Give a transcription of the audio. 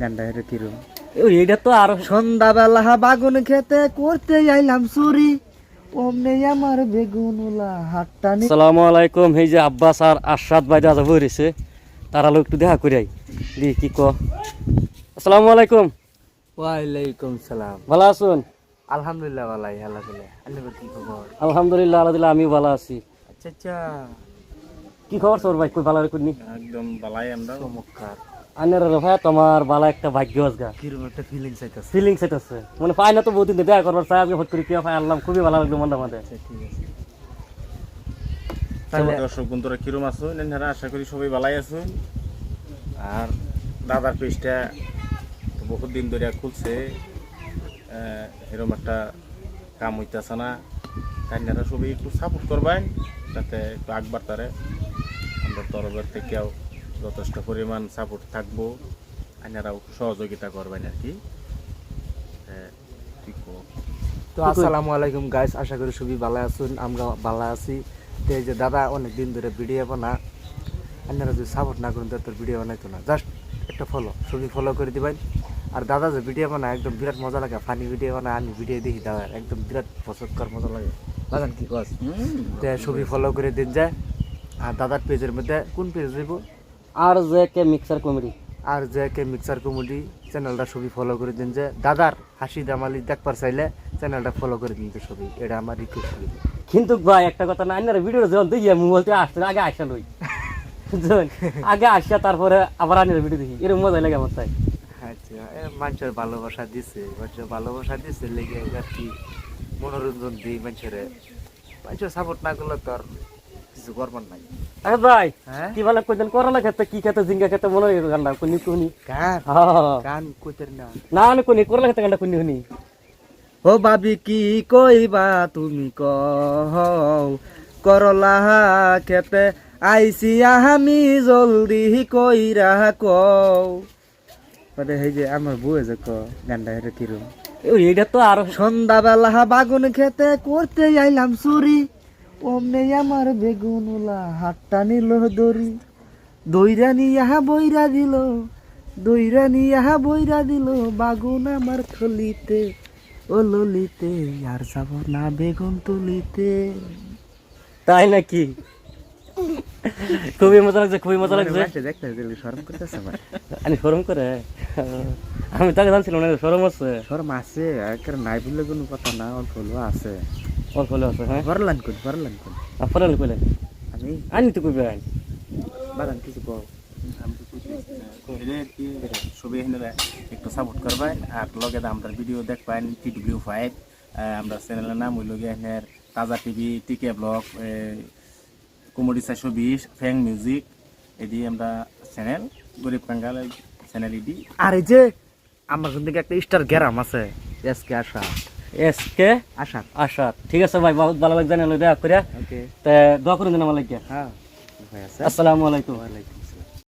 গান্ডা হেরে কিরম এইটা তো আরো সন্ধ্যাবেলা বাগুন খেতে করতে আইলাম চুরি অমনে আমার বেগুনুলা হাতটানি। আসসালামু আলাইকুম। এই যে আব্বাস আর আরশাদ ভাই দাদা বইরেছে, তারা লোক একটু দেখা করে আই দি কি ক। আসসালামু আলাইকুম। ওয়ালাইকুম সালাম। ভালো আছেন? আলহামদুলিল্লাহ ভালাই আল্লাহ আল্লাহ কি খবর? আলহামদুলিল্লাহ আলহামদুলিল্লাহ আমি ভালো আছি। আচ্ছা আচ্ছা কি খবর তোর ভাই? কই ভালো রেখুনি একদম বালাই আমরা চমৎকার। আনের ভাই তোমার ভালো একটা ভাগ্য আজগা কিরম একটা ফিলিংস আইতাছে। ফিলিংস আছে মানে পাই না তো বহুদিন ধরে দেখা করবার চাই, আজকে হট করে কি পাই আনলাম, খুবই ভালো লাগলো মনটা মধ্যে। ঠিক আছে তাহলে দর্শক বন্ধুরা কিরম আছো নেনহারা, আশা করি সবাই ভালাই আছো। আর দাদার পেজটা তো বহুত দিন ধরে খুলছে, এরকম একটা কাম হইতেছে না, তাইনারা সবাই একটু সাপোর্ট করবেন যাতে একটু আগবার তারে আমরা তরফের থেকেও যথেষ্ট পরিমাণ সাপোর্ট থাকবো, আইনারাও সহযোগিতা করবেন আর কি। ঠিক তো আসসালামু আলাইকুম গাইস, আশা করি সবাই ভালো আছেন, আমরা ভালো আছি। তো এই যে দাদা অনেক দিন ধরে ভিডিও বানা, আপনারা যদি সাপোর্ট না করেন তাহলে ভিডিও বানাইতো না। জাস্ট একটা ফলো, সবই ফলো করে দিবেন। আর দাদা যে ভিডিও বানায় একদম বিরাট মজা লাগে, ফানি ভিডিও বানায়, আমি ভিডিও দেখি দাদা একদম বিরাট পছন্দকর মজা লাগে। বাগান কি কস? তো সবই ফলো করে দিন যায়। আর দাদার পেজের মধ্যে কোন পেজ দেবো? আর যে কে মিক্সার কমেডি, আর যে কে মিক্সার কমেডি চ্যানেলটা সবই ফলো করে দিন। যে দাদার হাসি দামালি দেখবার চাইলে চ্যানেলটা ফলো করে দিন তো সবই, এটা আমার রিকোয়েস্ট করি। কিন্তু ভাই একটা কথা না, আইনারা ভিডিও যখন দেখি আমি বলতে আসতে আগে আসা লই আগে আসা তারপরে আবার আইনারা ভিডিও দেখি, এরকম মজা লাগে আমার তাই। আচ্ছা, মানুষের ভালোবাসা দিছে, মানুষের ভালোবাসা দিছে লেগে আর কি মনোরঞ্জন দিই মানুষের। মানুষের সাপোর্ট না করলে তো আর কিছু করবার নাই। আরে ভাই হ্যাঁ কি বলে কইতেন করলা খেতে কি খেতে জিঙ্গা খেতে মনে হয় গান্ডা কোনি কোনি গান হ্যাঁ গান কইতেন না। না না কোনি করলা খেতে গান্ডা কোনি কোনি। ও ভাবি কি কইবা তুমি কও, করলা খেতে আইসি আমি জলদি কইরা কও। মানে এই যে আমার বউয়ে যে গানটা এটা কিরম এইটা তো আরো সন্ধ্যাবেলা বাগুন খেতে করতে আইলাম চুরি অমনে আমার বেগুনুলা হাতটা নিল দড়ি, দইরা নিয়া বইরা দিল, দইরা নিয়া বইরা দিল বাগুন আমার থলিতে ও ললিতে, আর যাব না বেগুন তুলিতে। তাই নাকি? খুবই মজা লাগছে, খুবই মজা লাগছে। দেখতে শরম করতেছে আমার। আমি শরম করে? আমি তাকে জানছিলাম না শরম আছে। শরম আছে একের নাই বললে কোনো কথা না, অল্প হলেও আছে। অল্প হলে আছে। হ্যাঁ ফরলান কোন ফরলান কোন আপনারা কইলেন আমি আনি তো কইবে আইন বাগান কিছু কও। সবাই এখানে একটু সাপোর্ট করবেন আর লগে আমরা ভিডিও দেখবেন TW5, আমরা চ্যানেলের নাম হইল গিয়ে এখানে তাজা টিভি, টিকে ব্লগ, কমেডি 420, ফ্যাং মিউজিক, এদি আমরা চ্যানেল গরিব কাঙ্গাল চ্যানেল এদি। আর এই যে আমার কিন্তু একটা স্টার গ্যারাম আছে, এসকে আশা, এসকে আশা। আশা। ঠিক আছে ভাই, বহুত ভালো লাগছে না দেখা করে। ওকে তা দোয়া করে দিন আমার লাগিয়া। হ্যাঁ ভাই আছে। আসসালামু আলাইকুম। ওয়ালাইকুম